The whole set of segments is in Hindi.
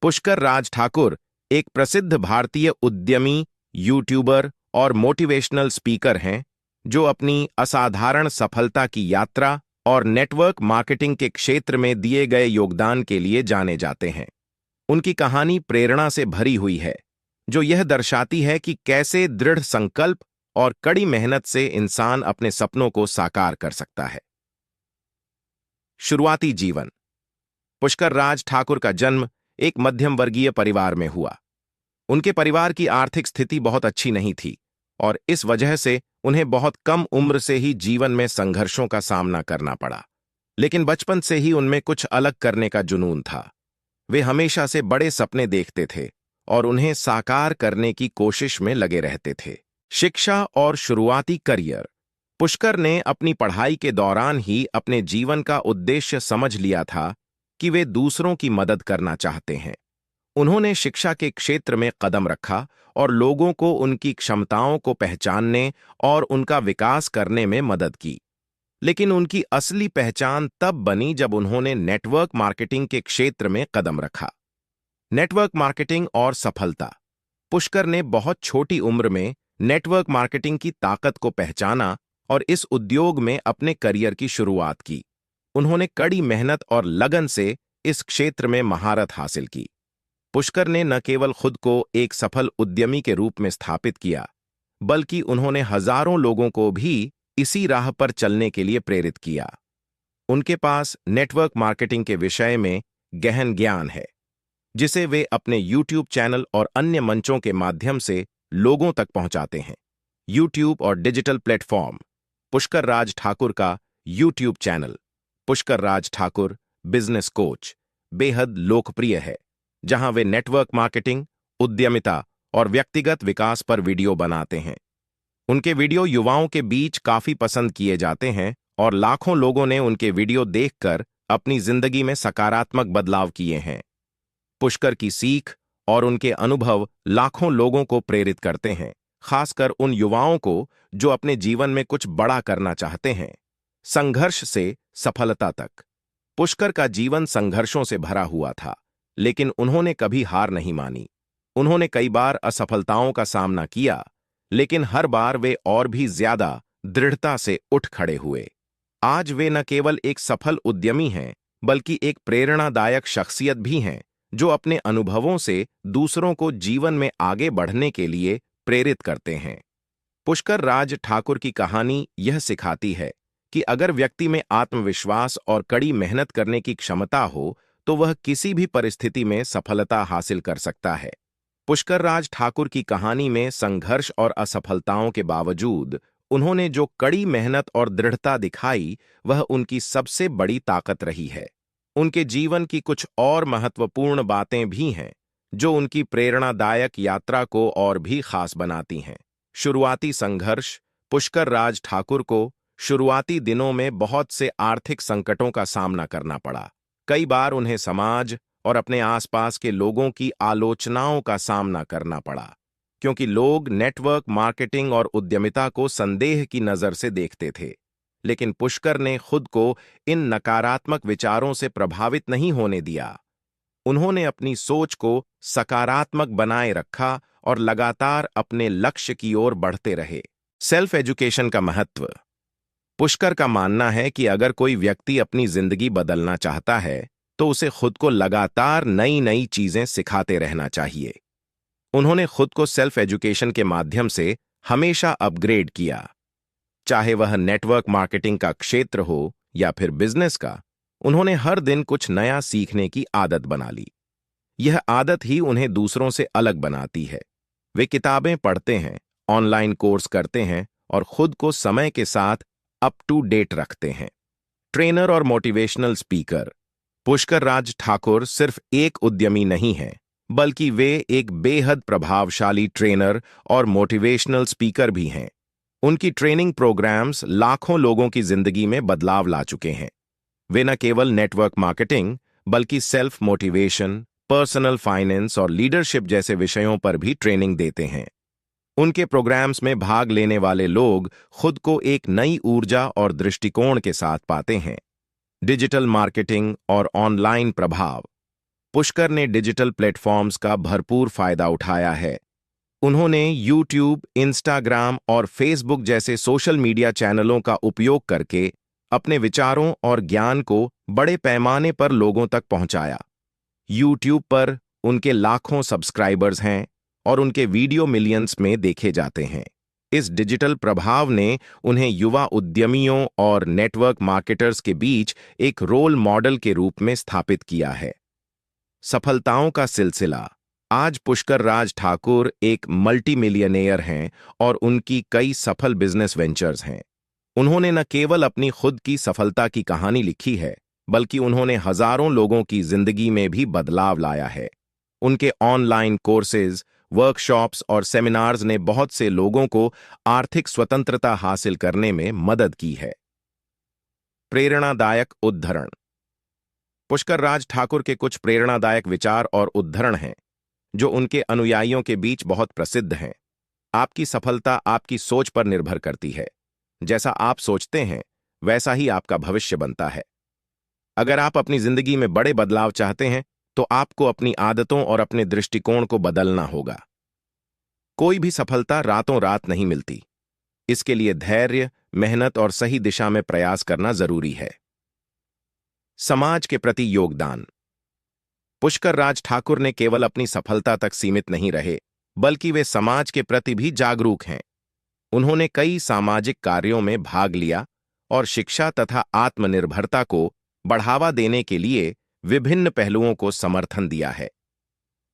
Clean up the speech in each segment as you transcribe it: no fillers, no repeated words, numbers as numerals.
पुष्कर राज ठाकुर एक प्रसिद्ध भारतीय उद्यमी, यूट्यूबर और मोटिवेशनल स्पीकर हैं जो अपनी असाधारण सफलता की यात्रा और नेटवर्क मार्केटिंग के क्षेत्र में दिए गए योगदान के लिए जाने जाते हैं। उनकी कहानी प्रेरणा से भरी हुई है, जो यह दर्शाती है कि कैसे दृढ़ संकल्प और कड़ी मेहनत से इंसान अपने सपनों को साकार कर सकता है। शुरुआती जीवन। पुष्कर राज ठाकुर का जन्म एक मध्यम वर्गीय परिवार में हुआ। उनके परिवार की आर्थिक स्थिति बहुत अच्छी नहीं थी और इस वजह से उन्हें बहुत कम उम्र से ही जीवन में संघर्षों का सामना करना पड़ा। लेकिन बचपन से ही उनमें कुछ अलग करने का जुनून था। वे हमेशा से बड़े सपने देखते थे और उन्हें साकार करने की कोशिश में लगे रहते थे। शिक्षा और शुरुआती करियर। पुष्कर ने अपनी पढ़ाई के दौरान ही अपने जीवन का उद्देश्य समझ लिया था कि वे दूसरों की मदद करना चाहते हैं। उन्होंने शिक्षा के क्षेत्र में कदम रखा और लोगों को उनकी क्षमताओं को पहचानने और उनका विकास करने में मदद की। लेकिन उनकी असली पहचान तब बनी जब उन्होंने नेटवर्क मार्केटिंग के क्षेत्र में कदम रखा। नेटवर्क मार्केटिंग और सफलता। पुष्कर ने बहुत छोटी उम्र में नेटवर्क मार्केटिंग की ताकत को पहचाना और इस उद्योग में अपने करियर की शुरुआत की। उन्होंने कड़ी मेहनत और लगन से इस क्षेत्र में महारत हासिल की। पुष्कर ने न केवल खुद को एक सफल उद्यमी के रूप में स्थापित किया, बल्कि उन्होंने हजारों लोगों को भी इसी राह पर चलने के लिए प्रेरित किया। उनके पास नेटवर्क मार्केटिंग के विषय में गहन ज्ञान है, जिसे वे अपने यूट्यूब चैनल और अन्य मंचों के माध्यम से लोगों तक पहुंचाते हैं। यूट्यूब और डिजिटल प्लेटफॉर्म। पुष्कर राज ठाकुर का YouTube channel Pushkar Raj Thakur business coach बेहद लोकप्रिय है, जहां वे नेटवर्क मार्केटिंग, उद्यमिता और व्यक्तिगत विकास पर वीडियो बनाते हैं। उनके वीडियो युवाओं के बीच काफी पसंद किए जाते हैं और लाखों लोगों ने उनके वीडियो देखकर अपनी जिंदगी में सकारात्मक बदलाव किए हैं। पुष्कर की सीख और उनके अनुभव लाखों लोगों को प्रेरित करते हैं, खासकर उन युवाओं को जो अपने जीवन में कुछ बड़ा करना चाहते हैं। संघर्ष से सफलता तक। पुष्कर का जीवन संघर्षों से भरा हुआ था, लेकिन उन्होंने कभी हार नहीं मानी। उन्होंने कई बार असफलताओं का सामना किया, लेकिन हर बार वे और भी ज्यादा दृढ़ता से उठ खड़े हुए। आज वे न केवल एक सफल उद्यमी हैं, बल्कि एक प्रेरणादायक शख्सियत भी हैं, जो अपने अनुभवों से दूसरों को जीवन में आगे बढ़ने के लिए प्रेरित करते हैं। पुष्कर राज ठाकुर की कहानी यह सिखाती है कि अगर व्यक्ति में आत्मविश्वास और कड़ी मेहनत करने की क्षमता हो, तो वह किसी भी परिस्थिति में सफलता हासिल कर सकता है। पुष्कर राज ठाकुर की कहानी में संघर्ष और असफलताओं के बावजूद उन्होंने जो कड़ी मेहनत और दृढ़ता दिखाई, वह उनकी सबसे बड़ी ताकत रही है। उनके जीवन की कुछ और महत्वपूर्ण बातें भी हैं, जो उनकी प्रेरणादायक यात्रा को और भी खास बनाती हैं। शुरुआती संघर्ष। पुष्कर राज ठाकुर को शुरुआती दिनों में बहुत से आर्थिक संकटों का सामना करना पड़ा। कई बार उन्हें समाज और अपने आसपास के लोगों की आलोचनाओं का सामना करना पड़ा, क्योंकि लोग नेटवर्क मार्केटिंग और उद्यमिता को संदेह की नजर से देखते थे। लेकिन पुष्कर ने खुद को इन नकारात्मक विचारों से प्रभावित नहीं होने दिया। उन्होंने अपनी सोच को सकारात्मक बनाए रखा और लगातार अपने लक्ष्य की ओर बढ़ते रहे। सेल्फ एजुकेशन का महत्व। पुष्कर का मानना है कि अगर कोई व्यक्ति अपनी जिंदगी बदलना चाहता है, तो उसे खुद को लगातार नई नई चीजें सिखाते रहना चाहिए। उन्होंने खुद को सेल्फ एजुकेशन के माध्यम से हमेशा अपग्रेड किया। चाहे वह नेटवर्क मार्केटिंग का क्षेत्र हो या फिर बिजनेस का, उन्होंने हर दिन कुछ नया सीखने की आदत बना ली। यह आदत ही उन्हें दूसरों से अलग बनाती है। वे किताबें पढ़ते हैं, ऑनलाइन कोर्स करते हैं और खुद को समय के साथ अप टू डेट रखते हैं। ट्रेनर और मोटिवेशनल स्पीकर। पुष्कर राज ठाकुर सिर्फ एक उद्यमी नहीं हैं, बल्कि वे एक बेहद प्रभावशाली ट्रेनर और मोटिवेशनल स्पीकर भी हैं। उनकी ट्रेनिंग प्रोग्राम्स लाखों लोगों की जिंदगी में बदलाव ला चुके हैं। वे न केवल नेटवर्क मार्केटिंग, बल्कि सेल्फ मोटिवेशन, पर्सनल फाइनेंस और लीडरशिप जैसे विषयों पर भी ट्रेनिंग देते हैं। उनके प्रोग्राम्स में भाग लेने वाले लोग खुद को एक नई ऊर्जा और दृष्टिकोण के साथ पाते हैं। डिजिटल मार्केटिंग और ऑनलाइन प्रभाव। पुष्कर ने डिजिटल प्लेटफॉर्म्स का भरपूर फायदा उठाया है। उन्होंने यूट्यूब, इंस्टाग्राम और फेसबुक जैसे सोशल मीडिया चैनलों का उपयोग करके अपने विचारों और ज्ञान को बड़े पैमाने पर लोगों तक पहुंचाया। यूट्यूब पर उनके लाखों सब्सक्राइबर्स हैं और उनके वीडियो मिलियंस में देखे जाते हैं। इस डिजिटल प्रभाव ने उन्हें युवा उद्यमियों और नेटवर्क मार्केटर्स के बीच एक रोल मॉडल के रूप में स्थापित किया है। सफलताओं का सिलसिला। आज पुष्कर राज ठाकुर एक मल्टी मिलियनेयर हैं और उनकी कई सफल बिजनेस वेंचर्स हैं। उन्होंने न केवल अपनी खुद की सफलता की कहानी लिखी है, बल्कि उन्होंने हजारों लोगों की जिंदगी में भी बदलाव लाया है। उनके ऑनलाइन कोर्सेज, वर्कशॉप्स और सेमिनार्स ने बहुत से लोगों को आर्थिक स्वतंत्रता हासिल करने में मदद की है। प्रेरणादायक उद्धरण। पुष्कर राज ठाकुर के कुछ प्रेरणादायक विचार और उद्धरण हैं जो उनके अनुयायियों के बीच बहुत प्रसिद्ध हैं। आपकी सफलता आपकी सोच पर निर्भर करती है। जैसा आप सोचते हैं, वैसा ही आपका भविष्य बनता है। अगर आप अपनी जिंदगी में बड़े बदलाव चाहते हैं, तो आपको अपनी आदतों और अपने दृष्टिकोण को बदलना होगा। कोई भी सफलता रातों रात नहीं मिलती। इसके लिए धैर्य, मेहनत और सही दिशा में प्रयास करना जरूरी है। समाज के प्रति योगदान। पुष्कर राज ठाकुर ने केवल अपनी सफलता तक सीमित नहीं रहे, बल्कि वे समाज के प्रति भी जागरूक हैं। उन्होंने कई सामाजिक कार्यों में भाग लिया और शिक्षा तथा आत्मनिर्भरता को बढ़ावा देने के लिए विभिन्न पहलुओं को समर्थन दिया है।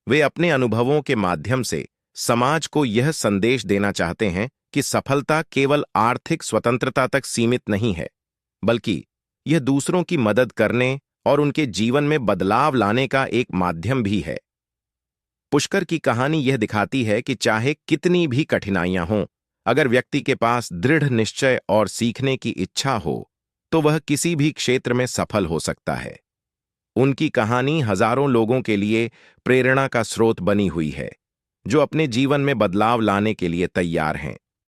वे अपने अनुभवों के माध्यम से समाज को यह संदेश देना चाहते हैं कि सफलता केवल आर्थिक स्वतंत्रता तक सीमित नहीं है, बल्कि यह दूसरों की मदद करने और उनके जीवन में बदलाव लाने का एक माध्यम भी है। पुष्कर की कहानी यह दिखाती है कि चाहे कितनी भी कठिनाइयां हों, अगर व्यक्ति के पास दृढ़ निश्चय और सीखने की इच्छा हो, तो वह किसी भी क्षेत्र में सफल हो सकता है। उनकी कहानी हजारों लोगों के लिए प्रेरणा का स्रोत बनी हुई है, जो अपने जीवन में बदलाव लाने के लिए तैयार हैं।